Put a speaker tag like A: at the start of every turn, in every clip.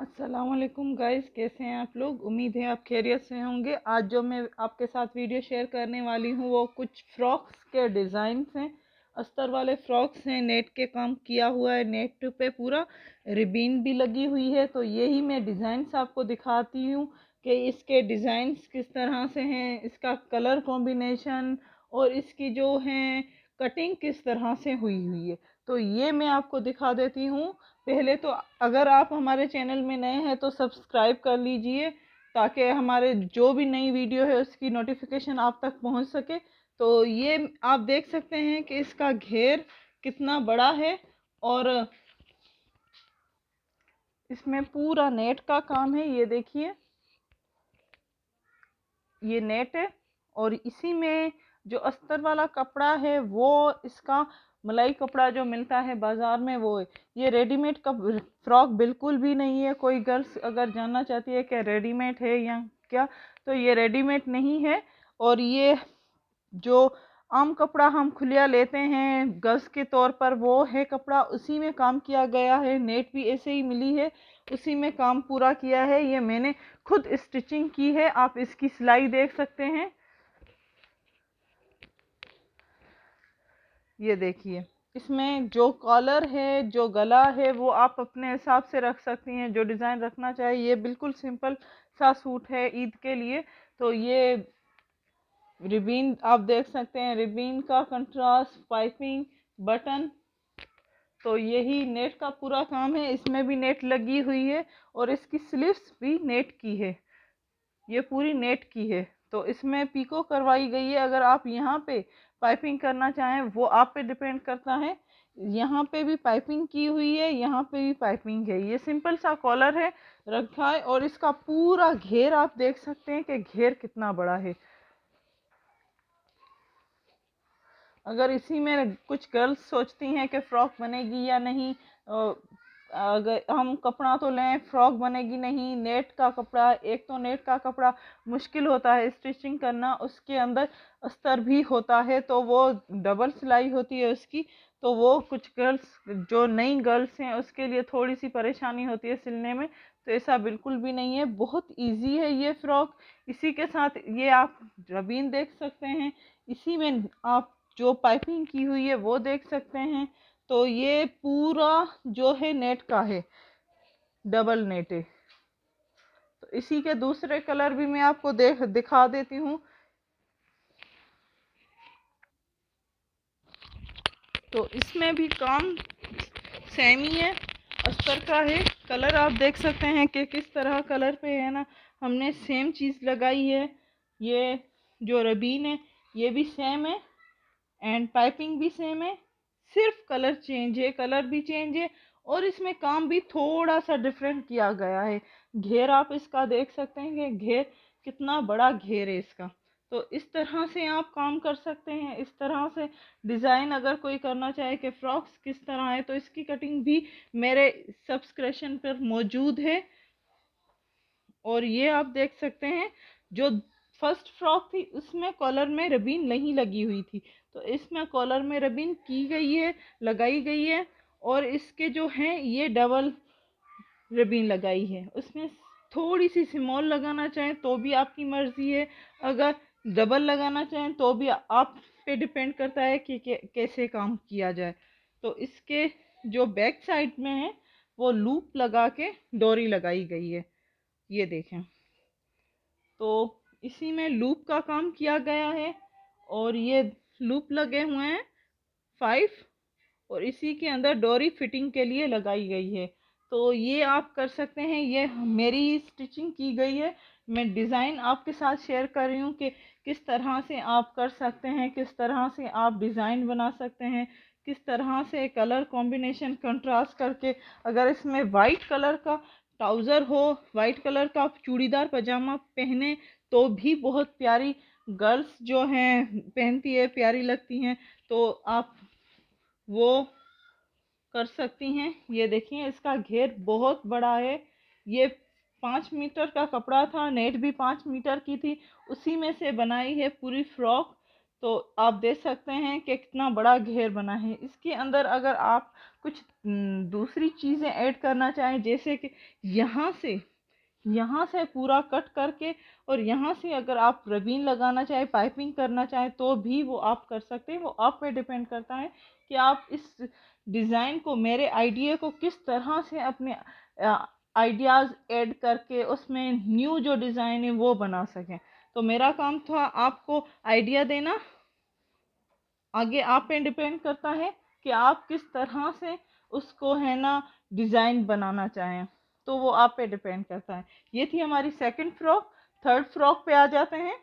A: अस्सलामुअलैकुम गाइस, कैसे हैं आप लोग। उम्मीद है आप खैरियत से होंगे। आज जो मैं आपके साथ वीडियो शेयर करने वाली हूँ वो कुछ फ्रॉक्स के डिज़ाइंस हैं। अस्तर वाले फ्रॉक्स हैं, नेट के काम किया हुआ है, नेट पे पूरा रिबीन भी लगी हुई है। तो यही मैं डिज़ाइंस आपको दिखाती हूँ कि इसके डिज़ाइंस किस तरह से हैं, इसका कलर कॉम्बिनेशन और इसकी जो है कटिंग किस तरह से हुई हुई है। तो ये मैं आपको दिखा देती हूँ। पहले तो अगर आप हमारे चैनल में नए हैं तो सब्सक्राइब कर लीजिए, ताकि हमारे जो भी नई वीडियो है उसकी नोटिफिकेशन आप तक पहुंच सके। तो ये आप देख सकते हैं कि इसका घेर कितना बड़ा है और इसमें पूरा नेट का काम है। ये देखिए, ये नेट है और इसी में जो अस्तर वाला कपड़ा है वो इसका मलाई कपड़ा जो मिलता है बाजार में वो है। ये रेडीमेड का फ्रॉक बिल्कुल भी नहीं है। कोई गर्ल्स अगर जानना चाहती है कि रेडीमेड है या क्या, तो ये रेडीमेड नहीं है। और ये जो आम कपड़ा हम खुलिया लेते हैं गज के तौर पर, वो है कपड़ा, उसी में काम किया गया है। नेट भी ऐसे ही मिली है, उसी में काम पूरा किया है। ये मैंने खुद स्टिचिंग की है, आप इसकी सिलाई देख सकते हैं। ये देखिए, इसमें जो कॉलर है, जो गला है, वो आप अपने हिसाब से रख सकती हैं, जो डिज़ाइन रखना चाहिए। ये बिल्कुल सिंपल सा सूट है ईद के लिए। तो ये रिबीन आप देख सकते हैं, रिबीन का कंट्रास्ट, पाइपिंग, बटन। तो यही नेट का पूरा काम है। इसमें भी नेट लगी हुई है और इसकी स्लीव्स भी नेट की है। ये पूरी नेट की है। तो इसमें पीको करवाई गई है। अगर आप यहाँ पे पाइपिंग करना चाहें वो आप पे डिपेंड करता है। यहाँ पे भी पाइपिंग की हुई है, यहाँ पे भी पाइपिंग है। ये सिंपल सा कॉलर है रखा है और इसका पूरा घेर आप देख सकते हैं कि घेर कितना बड़ा है। अगर इसी में कुछ गर्ल्स सोचती हैं कि फ्रॉक बनेगी या नहीं, अगर हम कपड़ा तो लें, फ्रॉक बनेगी नहीं, नेट का कपड़ा, एक तो नेट का कपड़ा मुश्किल होता है स्टिचिंग करना, उसके अंदर अस्तर भी होता है, तो वो डबल सिलाई होती है उसकी। तो वो कुछ गर्ल्स, जो नई गर्ल्स हैं, उसके लिए थोड़ी सी परेशानी होती है सिलने में। तो ऐसा बिल्कुल भी नहीं है, बहुत इजी है ये फ्रॉक। इसी के साथ ये आप रबीन देख सकते हैं, इसी में आप जो पाइपिंग की हुई है वो देख सकते हैं। तो ये पूरा जो है नेट का है, डबल नेट है। तो इसी के दूसरे कलर भी मैं आपको दिखा देती हूँ। तो इसमें भी काम सेम ही है, अस्तर का है। कलर आप देख सकते हैं कि किस तरह कलर पे है ना, हमने सेम चीज़ लगाई है। ये जो रबीन है ये भी सेम है एंड पाइपिंग भी सेम है, सिर्फ कलर चेंज है, कलर भी चेंज है और इसमें काम भी थोड़ा सा डिफरेंट किया गया है। घेर आप इसका देख सकते हैं कि घेर कितना बड़ा घेर है इसका। तो इस तरह से आप काम कर सकते हैं। इस तरह से डिज़ाइन अगर कोई करना चाहे कि फ्रॉक्स किस तरह है, तो इसकी कटिंग भी मेरे सब्सक्रिप्शन पर मौजूद है। और ये आप देख सकते हैं, जो फर्स्ट फ्रॉक थी उसमें कॉलर में रबीन नहीं लगी हुई थी, तो इसमें कॉलर में रबीन की गई है, लगाई गई है। और इसके जो हैं ये डबल रबीन लगाई है। उसमें थोड़ी सी स्मॉल लगाना चाहें तो भी आपकी मर्जी है, अगर डबल लगाना चाहें तो भी आप पे डिपेंड करता है कि कैसे काम किया जाए। तो इसके जो बैक साइड में है वो लूप लगा के डोरी लगाई गई है। ये देखें, तो इसी में लूप का काम किया गया है और ये लूप लगे हुए हैं 5, और इसी के अंदर डोरी फिटिंग के लिए लगाई गई है। तो ये आप कर सकते हैं, ये मेरी ही स्टिचिंग की गई है। मैं डिज़ाइन आपके साथ शेयर कर रही हूँ कि किस तरह से आप कर सकते हैं, किस तरह से आप डिज़ाइन बना सकते हैं, किस तरह से कलर कॉम्बिनेशन कंट्रास्ट करके। अगर इसमें वाइट कलर का ट्राउज़र हो, वाइट कलर का चूड़ीदार पजामा पहने तो भी बहुत प्यारी गर्ल्स जो हैं पहनती है, प्यारी लगती हैं। तो आप वो कर सकती हैं। ये देखिए, इसका घेर बहुत बड़ा है। ये 5 मीटर का कपड़ा था, नेट भी 5 मीटर की थी, उसी में से बनाई है पूरी फ्रॉक। तो आप देख सकते हैं कि कितना बड़ा घेर बना है। इसके अंदर अगर आप कुछ दूसरी चीज़ें ऐड करना चाहें, जैसे कि यहाँ से पूरा कट करके और यहाँ से अगर आप रबीन लगाना चाहें, पाइपिंग करना चाहें, तो भी वो आप कर सकते हैं। वो आप पे डिपेंड करता है कि आप इस डिज़ाइन को, मेरे आइडिया को किस तरह से अपने आइडियाज़ ऐड करके उसमें न्यू जो डिज़ाइन है वो बना सकें। तो मेरा काम था आपको आइडिया देना, आगे आप पे डिपेंड करता है कि आप किस तरह से उसको है ना डिज़ाइन बनाना चाहें, तो वो आप पे डिपेंड करता है। ये थी हमारी सेकंड फ्रॉक। थर्ड फ्रॉक पे आ जाते हैं।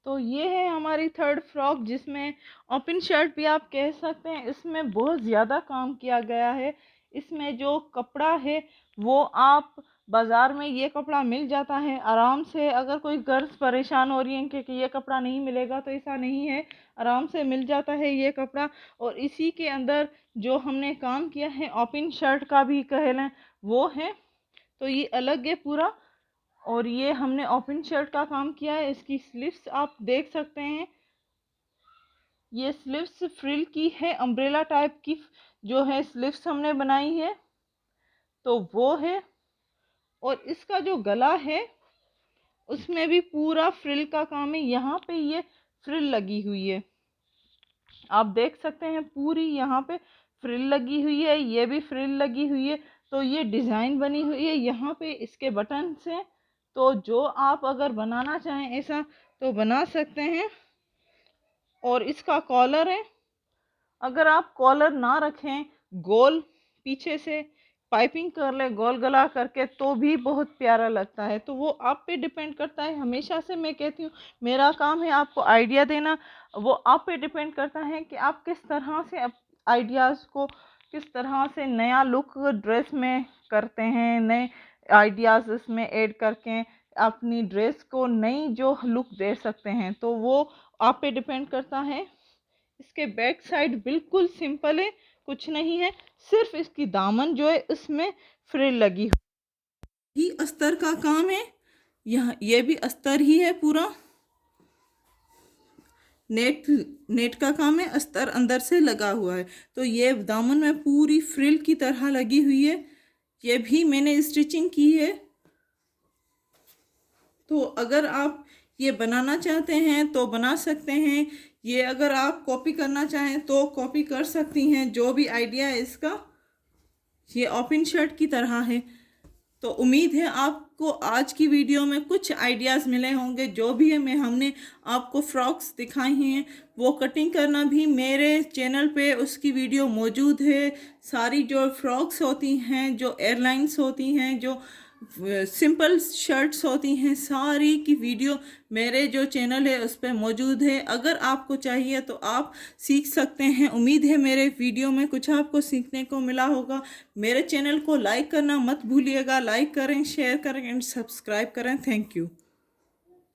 A: तो ये है हमारी थर्ड फ्रॉक, जिसमें ओपन शर्ट भी आप कह सकते हैं। इसमें बहुत ज़्यादा काम किया गया है। इसमें जो कपड़ा है वो आप बाज़ार में ये कपड़ा मिल जाता है आराम से। अगर कोई गर्ल्स परेशान हो रही हैं कि ये कपड़ा नहीं मिलेगा, तो ऐसा नहीं है, आराम से मिल जाता है ये कपड़ा। और इसी के अंदर जो हमने काम किया है ओपन शर्ट का भी कह लें वो है। तो ये अलग है पूरा, और ये हमने ओपन शर्ट का काम किया है। इसकी स्लीव्स आप देख सकते हैं, ये स्लीव्स फ्रिल की है, अम्ब्रेला टाइप की जो है स्लीव्स हमने बनाई है, तो वो है। और इसका जो गला है उसमें भी पूरा फ्रिल का काम है। यहाँ पे ये फ्रिल लगी हुई है, आप देख सकते हैं, पूरी यहाँ पे फ्रिल लगी हुई है, ये भी फ्रिल लगी हुई है। तो ये डिज़ाइन बनी हुई है, यहाँ पे इसके बटन से। तो जो आप अगर बनाना चाहें ऐसा तो बना सकते हैं। और इसका कॉलर है, अगर आप कॉलर ना रखें, गोल पीछे से पाइपिंग कर ले गोल गला करके, तो भी बहुत प्यारा लगता है। तो वो आप पे डिपेंड करता है। हमेशा से मैं कहती हूँ मेरा काम है आपको आइडिया देना, वो आप पे डिपेंड करता है कि आप किस तरह से आइडियाज़ को किस तरह से नया लुक ड्रेस में करते हैं, नए आइडियाज़ इसमें ऐड करके अपनी ड्रेस को नई जो लुक दे सकते हैं। तो वो आप पे डिपेंड करता है। इसके बैक साइड बिल्कुल सिंपल है, कुछ नहीं है, सिर्फ इसकी दामन जो है उसमें फ्रिल लगी हुई। ये अस्तर का काम है, यहाँ ये भी अस्तर ही है पूरा। नेट नेट का काम है, अस्तर अंदर से लगा हुआ है। तो ये दामन में पूरी फ्रिल की तरह लगी हुई है, ये भी मैंने स्टिचिंग की है। तो अगर आप ये बनाना चाहते हैं तो बना सकते हैं। ये अगर आप कॉपी करना चाहें तो कॉपी कर सकती हैं। जो भी आइडिया है इसका, ये ओपन शर्ट की तरह है। तो उम्मीद है आपको आज की वीडियो में कुछ आइडियाज़ मिले होंगे। जो भी है हमने आपको फ्रॉक्स दिखाई हैं, वो कटिंग करना भी मेरे चैनल पे उसकी वीडियो मौजूद है। सारी जो फ्रॉक्स होती हैं, जो एयरलाइंस होती हैं, जो सिंपल शर्ट्स होती हैं, सारी की वीडियो मेरे जो चैनल है उस पर मौजूद है। अगर आपको चाहिए तो आप सीख सकते हैं। उम्मीद है मेरे वीडियो में कुछ आपको सीखने को मिला होगा। मेरे चैनल को लाइक करना मत भूलिएगा। लाइक करें, शेयर करें एंड सब्सक्राइब करें। Thank you.